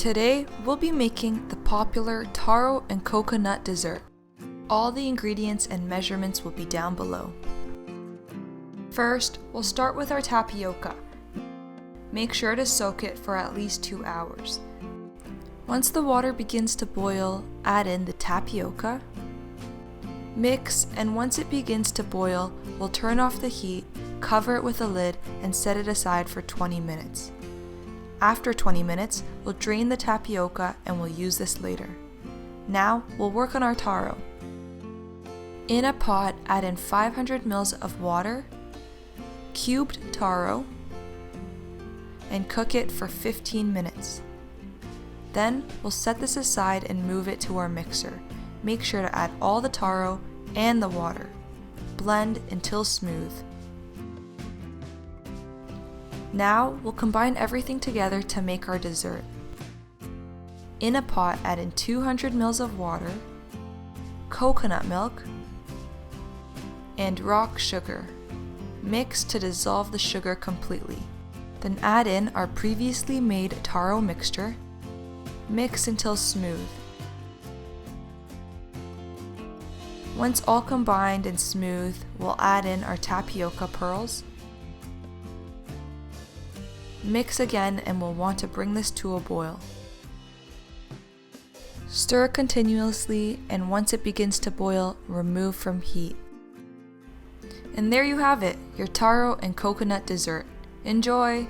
Today, we'll be making the popular taro and coconut dessert. All the ingredients and measurements will be down below. First, we'll start with our tapioca. Make sure to soak it for at least 2 hours. Once the water begins to boil, add in the tapioca. Mix, and once it begins to boil, we'll turn off the heat, cover it with a lid, and set it aside for 20 minutes. After 20 minutes, we'll drain the tapioca and we'll use this later. Now, we'll work on our taro. In a pot, add in 500 ml of water, cubed taro, and cook it for 15 minutes. Then, we'll set this aside and move it to our mixer. Make sure to add all the taro and the water. Blend until smooth. Now, we'll combine everything together to make our dessert. In a pot, add in 200 ml of water, coconut milk, and rock sugar. Mix to dissolve the sugar completely. Then add in our previously made taro mixture. Mix until smooth. Once all combined and smooth, we'll add in our tapioca pearls. Mix again, and we'll want to bring this to a boil. Stir continuously, and once it begins to boil, remove from heat. And there you have it, your taro and coconut dessert. Enjoy!